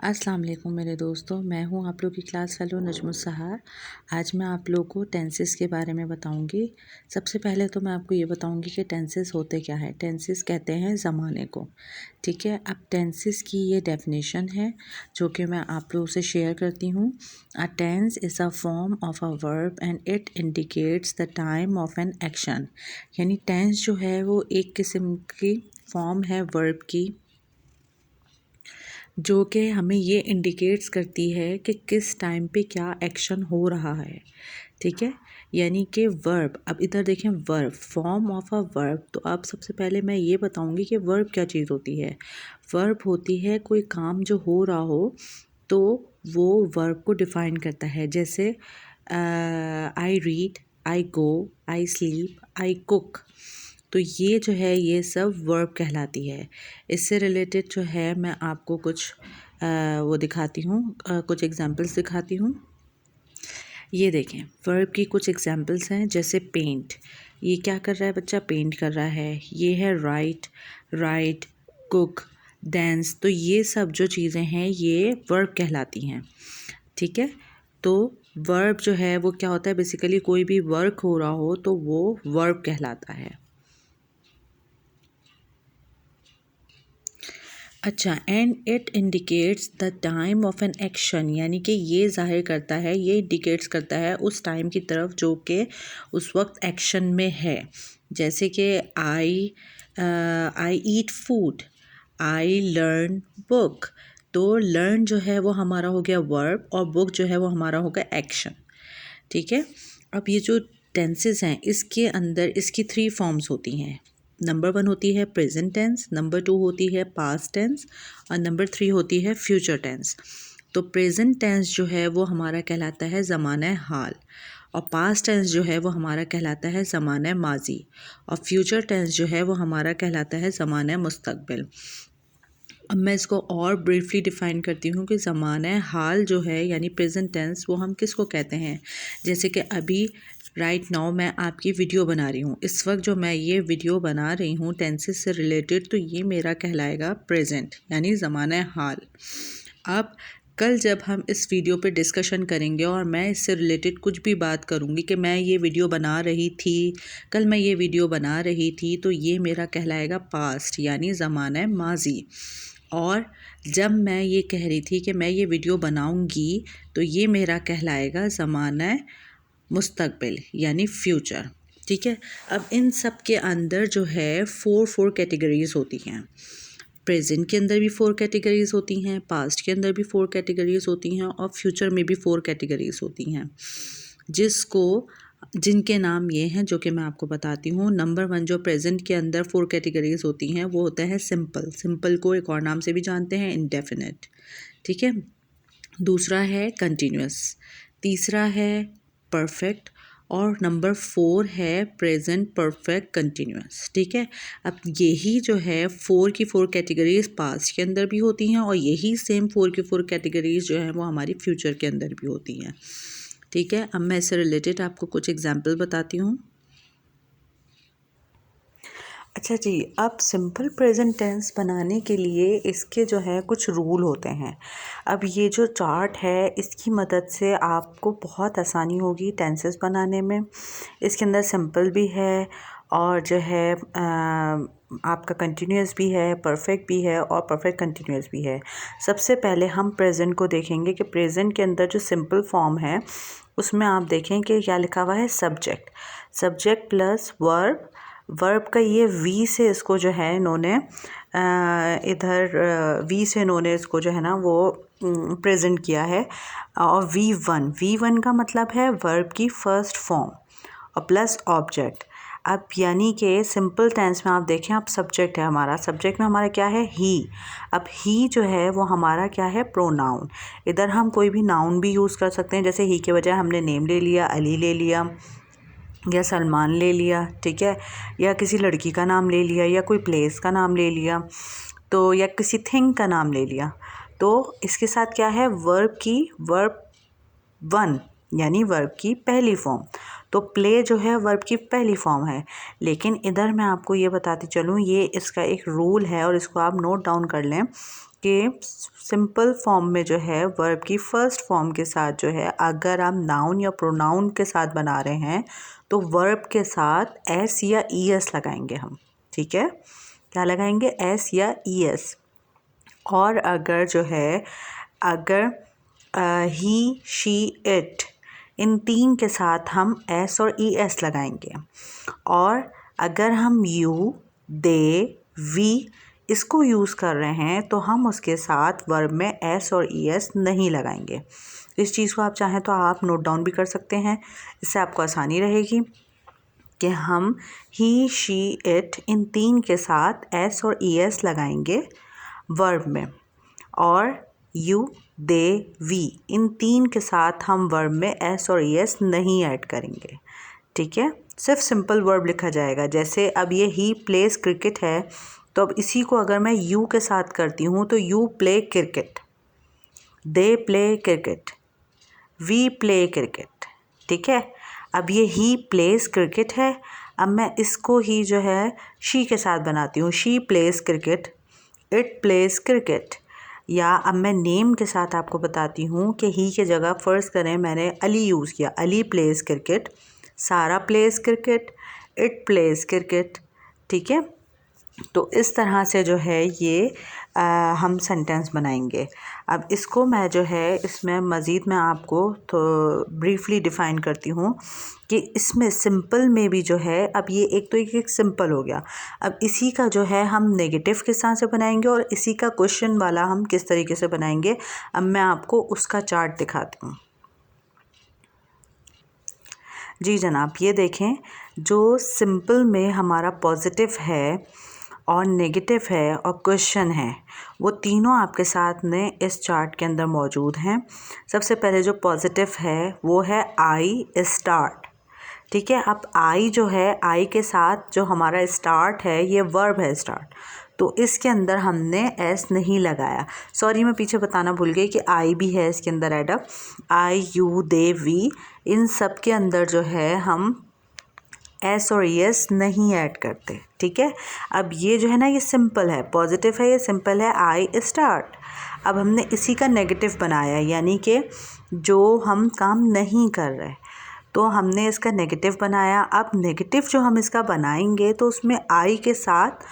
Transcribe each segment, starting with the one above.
अस्सलाम वालेकुम मेरे दोस्तों, मैं हूं आप लोग की क्लास फेलो नजमुस सहार। आज मैं आप लोग को टेंसेस के बारे में बताऊंगी। सबसे पहले तो मैं आपको ये बताऊंगी कि टेंसेस होते क्या है। टेंसेस कहते हैं ज़माने को, ठीक है। अब टेंसेस की ये डेफिनेशन है जो कि मैं आप लोगों से शेयर करती हूँ। A tense is a form of a verb and it indicates the time of an action. यानी टेंस जो है वो एक किस्म की फॉर्म है वर्ब की, जो कि हमें ये इंडिकेट्स करती है कि किस टाइम पे क्या एक्शन हो रहा है, ठीक है। यानी कि वर्ब, अब इधर देखें, verb form of a verb. तो अब सबसे पहले मैं ये बताऊंगी कि वर्ब क्या चीज़ होती है। वर्ब होती है कोई काम जो हो रहा हो तो वो वर्ब को डिफ़ाइन करता है। जैसे I read, I go, I sleep, I cook. तो ये जो है ये सब वर्ब कहलाती है। इससे रिलेटेड जो है मैं आपको कुछ वो दिखाती हूँ, कुछ एग्जांपल्स दिखाती हूँ। ये देखें, वर्ब की कुछ एग्जांपल्स हैं। जैसे पेंट, ये क्या कर रहा है बच्चा? पेंट कर रहा है। ये है राइट, राइट, कुक, डांस। तो ये सब जो चीज़ें हैं ये वर्ब कहलाती हैं, ठीक है। तो वर्ब जो है वो क्या होता है, बेसिकली कोई भी वर्क हो रहा हो तो वो वर्ब कहलाता है। अच्छा, and it indicates the time of an action, यानी कि ये ज़ाहिर करता है, ये इंडिकेट्स करता है उस टाइम की तरफ जो कि उस वक्त एक्शन में है। जैसे कि I eat food, I learn book. तो लर्न जो है वो हमारा हो गया वर्ब और बुक जो है वो हमारा होगा एक्शन, ठीक है। अब ये जो टेंसेस हैं इसके अंदर इसकी 3 फॉर्म्स होती हैं। नंबर 1 होती है प्रेजेंट टेंस, नंबर 2 होती है पास्ट टेंस और नंबर 3 होती है फ्यूचर टेंस। तो प्रेजेंट टेंस जो है वो हमारा कहलाता है ज़माना हाल, और पास्ट टेंस जो है वो हमारा कहलाता है ज़माना माजी, और फ्यूचर टेंस जो है वो हमारा कहलाता है ज़माना मुस्तकबिल। अब मैं इसको और ब्रीफली डिफ़ाइन करती हूँ कि ज़माना हाल जो है यानी प्रेजेंट टेंस वो हम किसको कहते हैं। जैसे कि अभी राइट नाउ मैं आपकी वीडियो बना रही हूँ, इस वक्त जो मैं ये वीडियो बना रही हूँ टेंसेस से रिलेटेड, तो ये मेरा कहलाएगा प्रेजेंट यानी ज़माना हाल। अब कल जब हम इस वीडियो पे डिस्कशन करेंगे और मैं इससे रिलेटेड कुछ भी बात करूँगी कि मैं ये वीडियो बना रही थी, कल मैं ये वीडियो बना रही थी, तो ये मेरा कहलाएगा पास्ट यानी ज़माना माजी। और जब मैं ये कह रही थी कि मैं ये वीडियो बनाऊंगी तो ये मेरा कहलाएगा ज़माना मुस्तकबिल यानी फ्यूचर, ठीक है। अब इन सब के अंदर जो है फोर कैटेगरीज होती हैं। प्रेजेंट के अंदर भी 4 कैटेगरीज होती हैं, पास्ट के अंदर भी 4 कैटेगरीज होती हैं और फ्यूचर में भी 4 कैटेगरीज होती हैं, जिनके नाम ये हैं जो कि मैं आपको बताती हूँ। नंबर 1 जो प्रेजेंट के अंदर 4 कैटेगरीज होती हैं वो होता है सिंपल। सिंपल को एक और नाम से भी जानते हैं इंडेफिनिट, ठीक है। दूसरा है कंटिन्यूस, तीसरा है परफेक्ट और नंबर 4 है प्रेजेंट परफेक्ट कंटिन्यूस, ठीक है। अब यही जो है 4 की 4 कैटेगरीज पास्ट के अंदर भी होती हैं और यही सेम 4 की 4 कैटेगरीज जो है वो हमारी फ्यूचर के अंदर भी होती हैं, ठीक है। अब मैं इससे रिलेटेड आपको कुछ एग्जाम्पल बताती हूँ। अच्छा जी, अब सिंपल प्रेजेंट टेंस बनाने के लिए इसके जो है कुछ रूल होते हैं। अब ये जो चार्ट है इसकी मदद से आपको बहुत आसानी होगी टेंसेस बनाने में। इसके अंदर सिंपल भी है और जो है आपका कंटिन्यूस भी है, परफेक्ट भी है और परफेक्ट कंटिन्यूस भी है। सबसे पहले हम प्रेजेंट को देखेंगे कि प्रेजेंट के अंदर जो सिंपल फॉर्म है उसमें आप देखें कि क्या लिखा हुआ है, subject, subject plus verb. Verb का ये वी से इसको जो है इन्होंने इधर वी से इन्होंने इसको जो है ना वो प्रेजेंट किया है। और वी वन का मतलब है वर्ब की फर्स्ट फॉर्म और प्लस ऑब्जेक्ट। अब यानी कि सिंपल टेंस में आप देखें, अब सब्जेक्ट है हमारा, सब्जेक्ट में हमारा क्या है, ही। अब ही जो है वो हमारा क्या है, प्रोनाउन। इधर हम कोई भी नाउन भी यूज़ कर सकते हैं, जैसे ही के बजाय हमने नेम ले लिया, अली ले लिया या सलमान ले लिया, ठीक है, या किसी लड़की का नाम ले लिया या कोई प्लेस का नाम ले लिया, तो या किसी थिंग का नाम ले लिया। तो इसके साथ क्या है, वर्ब 1 यानी वर्ब की पहली फॉर्म। तो प्ले जो है वर्ब की पहली फॉर्म है। लेकिन इधर मैं आपको ये बताती चलूँ, ये इसका एक रूल है और इसको आप नोट डाउन कर लें कि सिंपल फॉर्म में जो है वर्ब की फर्स्ट फॉर्म के साथ जो है अगर हम नाउन या प्रोनाउन के साथ बना रहे हैं तो वर्ब के साथ एस या ई एस लगाएंगे हम, ठीक है। क्या लगाएंगे? एस या ई एस। और अगर जो है अगर ही, शी, इट, इन तीन के साथ हम एस और ई एस लगाएंगे। और अगर हम यू, दे, वी इसको यूज़ कर रहे हैं तो हम उसके साथ वर्ब में एस और ई एस नहीं लगाएंगे। इस चीज़ को आप चाहें तो आप नोट डाउन भी कर सकते हैं, इससे आपको आसानी रहेगी कि हम ही, शी, इट इन तीन के साथ एस और ई एस लगाएंगे वर्ब में। और यू, दे, वी इन तीन के साथ हम वर्ब में एस और ई एस नहीं ऐड करेंगे, ठीक है। सिर्फ सिंपल वर्ब लिखा जाएगा। जैसे अब ये ही प्लेस क्रिकेट है तो अब इसी को अगर मैं यू के साथ करती हूँ तो you play cricket, they play cricket, we play cricket, ठीक है। अब ये ही प्लेस क्रिकेट है, अब मैं इसको ही जो है शी के साथ बनाती हूँ, she place cricket, it place cricket. या अब मैं नेम के साथ आपको बताती हूँ कि ही के जगह फ़र्ज़ करें मैंने अली यूज़ किया, अली प्लेस क्रिकेट, सारा place cricket, it place cricket, ठीक है। तो इस तरह से जो है ये हम सेंटेंस बनाएंगे। अब इसको मैं जो है इसमें मज़ीद मैं आपको तो ब्रीफली डिफ़ाइन करती हूँ कि इसमें सिंपल में भी जो है अब ये एक तो एक सिंपल हो गया। अब इसी का जो है हम नेगेटिव किस तरह से बनाएंगे और इसी का क्वेश्चन वाला हम किस तरीके से बनाएंगे, अब मैं आपको उसका चार्ट दिखाती हूँ। जी जनाब, ये देखें, जो सिंपल में हमारा पॉजिटिव है और नेगेटिव है और क्वेश्चन है, वो तीनों आपके साथ में इस चार्ट के अंदर मौजूद हैं। सबसे पहले जो पॉजिटिव है वो है आई स्टार्ट, ठीक है। अब आई जो है, आई के साथ जो हमारा स्टार्ट है ये वर्ब है स्टार्ट, तो इसके अंदर हमने एस नहीं लगाया। सॉरी, मैं पीछे बताना भूल गई कि आई भी है इसके अंदर add up, I, you, they, we इन सब के अंदर जो है हम एस और एस नहीं ऐड करते, ठीक है। अब ये जो है ना ये सिंपल है, पॉजिटिव है, ये सिंपल है, आई स्टार्ट। अब हमने इसी का नेगेटिव बनाया, यानी कि जो हम काम नहीं कर रहे तो हमने इसका नेगेटिव बनाया। अब नेगेटिव जो हम इसका बनाएंगे तो उसमें आई के साथ,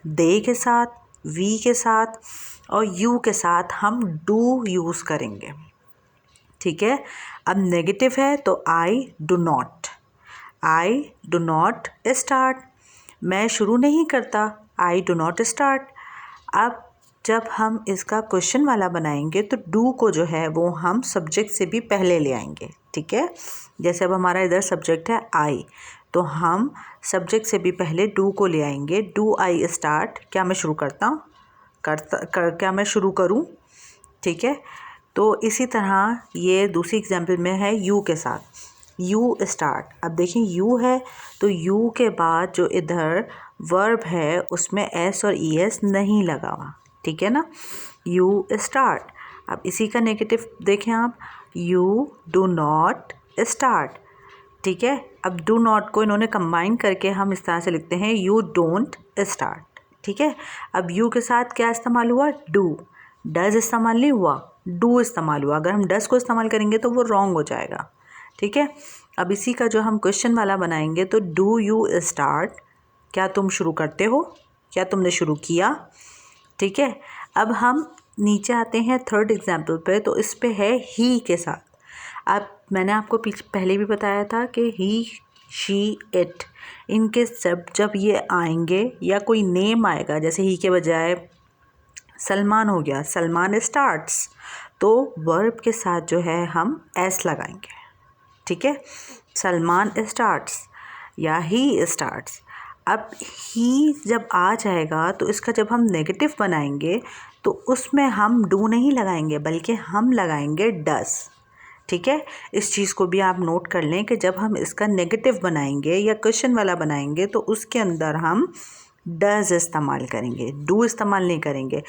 दे के साथ, वी के साथ और यू के साथ हम डू यूज़ करेंगे, ठीक है। अब नेगेटिव है तो I do not, I do not start, मैं शुरू नहीं करता, आई डू नॉट स्टार्ट। अब जब हम इसका क्वेश्चन वाला बनाएंगे तो डू को जो है वो हम सब्जेक्ट से भी पहले ले आएंगे, ठीक है। जैसे अब हमारा इधर सब्जेक्ट है आई, तो हम सब्जेक्ट से भी पहले डू को ले आएंगे, डू आई स्टार्ट, क्या मैं शुरू करता हूँ, क्या मैं शुरू करूँ, ठीक है। तो इसी तरह ये दूसरी एग्जाम्पल में है यू के साथ, यू स्टार्ट। अब देखें यू है तो यू के बाद जो इधर वर्ब है उसमें एस और ई एस नहीं लगा हुआ, ठीक है ना, यू स्टार्ट। अब इसी का नेगेटिव देखें आप, यू डू नॉट स्टार्ट, ठीक है। अब डू नॉट को इन्होंने कंबाइन करके हम इस तरह से लिखते हैं, यू डोंट स्टार्ट, ठीक है। अब यू के साथ क्या इस्तेमाल हुआ, डू, डज इस्तेमाल नहीं हुआ, डू इस्तेमाल हुआ। अगर हम डज को इस्तेमाल करेंगे तो वो रॉन्ग हो जाएगा, ठीक है। अब इसी का जो हम क्वेश्चन वाला बनाएंगे तो डू यू स्टार्ट, क्या तुम शुरू करते हो, क्या तुमने शुरू किया, ठीक है। अब हम नीचे आते हैं थर्ड एग्जाम्पल पे, तो इस पे है ही के साथ। अब मैंने आपको पहले भी बताया था कि ही, शी, इट इनके सब जब ये आएंगे या कोई नेम आएगा, जैसे ही के बजाय सलमान हो गया, सलमान स्टार्ट्स, तो वर्ब के साथ जो है हम एस लगाएंगे, ठीक है। सलमान स्टार्ट्स या ही स्टार्ट्स। अब ही जब आ जाएगा तो इसका जब हम नेगेटिव बनाएंगे तो उसमें हम डू नहीं लगाएंगे बल्कि हम लगाएंगे डस, ठीक है। इस चीज़ को भी आप नोट कर लें कि जब हम इसका नेगेटिव बनाएंगे या क्वेश्चन वाला बनाएंगे तो उसके अंदर हम डज इस्तेमाल करेंगे, डू इस्तेमाल नहीं करेंगे।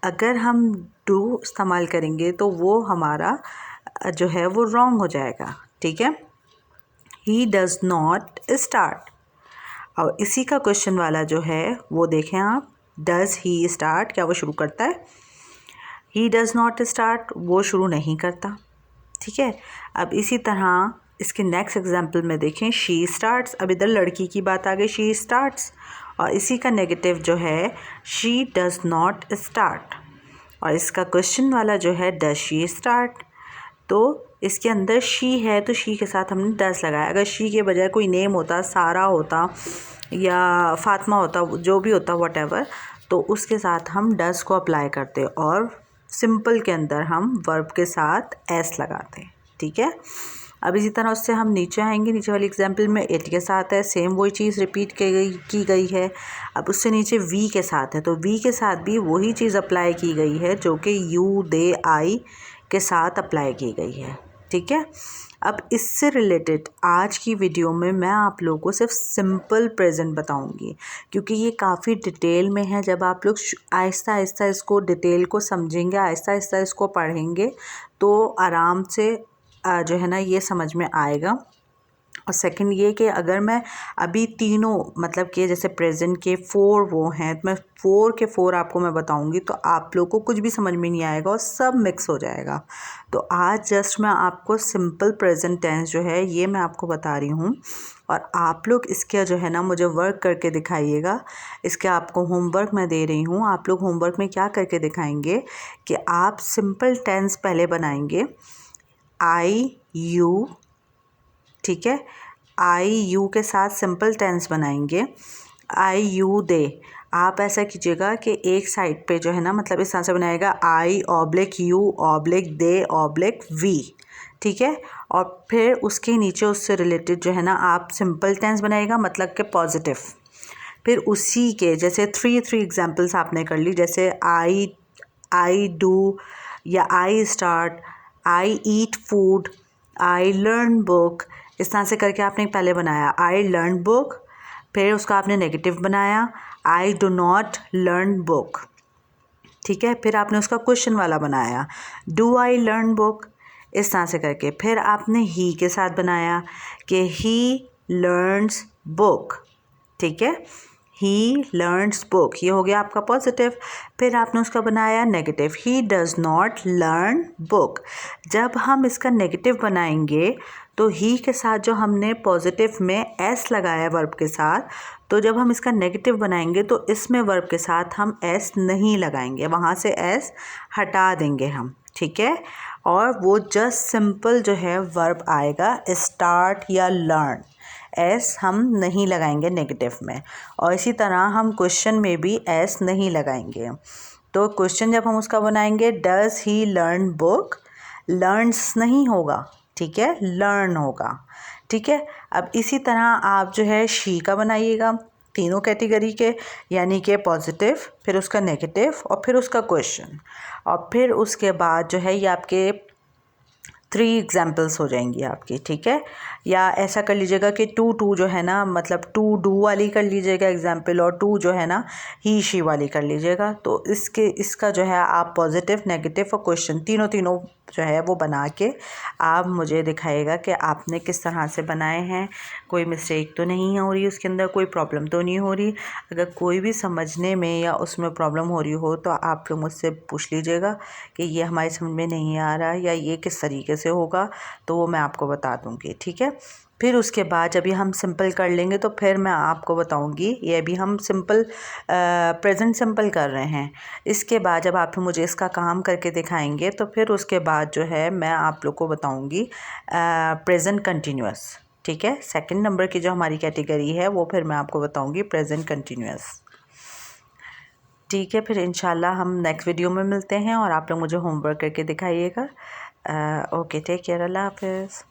अगर हम डू इस्तेमाल करेंगे तो वो हमारा जो है वो रॉन्ग हो जाएगा, ठीक है। He does not start. और इसी का क्वेश्चन वाला जो है वो देखें आप, डज़ ही स्टार्ट, क्या वो शुरू करता है? ही डज़ नॉट स्टार्ट, वो शुरू नहीं करता। ठीक है, अब इसी तरह इसके नेक्स्ट एग्जाम्पल में देखें, शी स्टार्ट्स। अब इधर लड़की की बात आ गई, शी स्टार्ट्स, और इसी का नेगेटिव जो है शी डज़ नॉट स्टार्ट, और इसका क्वेश्चन वाला जो है डज़ शी स्टार्ट। तो इसके अंदर शी है तो शी के साथ हमने डज़ लगाया। अगर शी के बजाय कोई नेम होता, सारा होता या फातिमा होता, जो भी होता व्हाटएवर, तो उसके साथ हम डज़ को अप्लाई करते और सिंपल के अंदर हम वर्ब के साथ एस लगाते हैं। ठीक है, अब इसी तरह उससे हम नीचे आएंगे। नीचे वाली एग्जाम्पल में इट के साथ है, सेम वही चीज़ रिपीट की गई है। अब उससे नीचे वी के साथ है, तो वी के साथ भी वही चीज़ अप्लाई की गई है जो कि यू, दे, आई के साथ अप्लाई की गई है। ठीक है, अब इससे रिलेटेड आज की वीडियो में मैं आप लोगों को सिर्फ सिंपल प्रेजेंट बताऊंगी, क्योंकि ये काफ़ी डिटेल में है। जब आप लोग आहिस्ता आहिस्ता इसको डिटेल को समझेंगे, आहिस्ता आहिस्ता इसको पढ़ेंगे, तो आराम से जो है ना ये समझ में आएगा। और सेकंड ये कि अगर मैं अभी तीनों मतलब कि जैसे प्रेजेंट के 4 वो हैं, तो मैं 4 के 4 आपको मैं बताऊंगी, तो आप लोग को कुछ भी समझ में नहीं आएगा और सब मिक्स हो जाएगा। तो आज जस्ट मैं आपको सिंपल प्रेजेंट टेंस जो है ये मैं आपको बता रही हूँ, और आप लोग इसके जो है ना मुझे वर्क करके दिखाइएगा। इसके आपको होमवर्क मैं दे रही हूँ। आप लोग होमवर्क में क्या करके दिखाएंगे कि आप सिंपल टेंस पहले बनाएंगे, आई यू, ठीक है, आई यू के साथ सिंपल टेंस बनाएंगे। आई यू दे, आप ऐसा कीजिएगा कि एक साइड पे जो है ना मतलब इस तरह से बनाएगा, I oblique you oblique they oblique we. ठीक है, और फिर उसके नीचे उससे रिलेटेड जो है ना आप सिंपल टेंस बनाएगा, मतलब कि पॉजिटिव। फिर उसी के जैसे 3 एग्जाम्पल्स आपने कर ली, जैसे आई डू या I start, I eat food, I learn book, इस तरह से करके आपने पहले बनाया आई लर्न बुक। फिर उसका आपने नेगेटिव बनाया, I do not learn book. ठीक है, फिर आपने उसका क्वेश्चन वाला बनाया, डू आई लर्न बुक, इस तरह से करके। फिर आपने ही के साथ बनाया कि ही लर्न्स बुक। ठीक है, ही लर्न्स बुक, ये हो गया आपका पॉजिटिव। फिर आपने उसका बनाया negative, he does not learn book. जब हम इसका नेगेटिव बनाएंगे तो ही के साथ जो हमने पॉजिटिव में एस लगाया वर्ब के साथ, तो जब हम इसका नेगेटिव बनाएंगे तो इसमें वर्ब के साथ हम एस नहीं लगाएंगे, वहाँ से एस हटा देंगे हम। ठीक है, और वो जस्ट सिंपल जो है वर्ब आएगा स्टार्ट या लर्न, एस हम नहीं लगाएंगे नेगेटिव में। और इसी तरह हम क्वेश्चन में भी एस नहीं लगाएंगे। तो क्वेश्चन जब हम उसका बनाएंगे, does he learn book, learns नहीं होगा, ठीक है, लर्न होगा। ठीक है, अब इसी तरह आप जो है शी का बनाइएगा, तीनों कैटेगरी के, यानी कि पॉजिटिव, फिर उसका नेगेटिव और फिर उसका क्वेश्चन, और फिर उसके बाद जो है ये आपके 3 एग्जाम्पल्स हो जाएंगी आपकी। ठीक है, या ऐसा कर लीजिएगा कि 2 जो है ना मतलब 2 डू वाली कर लीजिएगा एग्जाम्पल, और 2 जो है ना ही शी वाली कर लीजिएगा। तो इसका जो है आप पॉजिटिव, नेगेटिव और क्वेश्चन तीनों जो है वो बना के आप मुझे दिखाइएगा कि आपने किस तरह से बनाए हैं, कोई मिस्टेक तो नहीं हो रही उसके अंदर, कोई प्रॉब्लम तो नहीं हो रही। अगर कोई भी समझने में या उसमें प्रॉब्लम हो रही हो तो आप लोग मुझसे पूछ लीजिएगा कि ये हमारी समझ में नहीं आ रहा या ये किस तरीके से होगा, तो वो मैं आपको बता दूँगी। ठीक है, फिर उसके बाद जब ये हम सिंपल कर लेंगे तो फिर मैं आपको बताऊंगी, ये अभी हम सिंपल प्रेजेंट सिंपल कर रहे हैं। इसके बाद जब आप मुझे इसका काम करके दिखाएंगे तो फिर उसके बाद जो है मैं आप लोग को बताऊंगी प्रेजेंट कंटिन्यूअस। ठीक है, सेकंड नंबर की जो हमारी कैटेगरी है वो फिर मैं आपको बताऊंगी प्रेजेंट कंटिन्यूअस। ठीक है, फिर इंशाल्लाह हम नेक्स्ट वीडियो में मिलते हैं और आप लोग मुझे होमवर्क करके दिखाइएगा। ओके, टेक केयर, अल्लाह हाफिज़।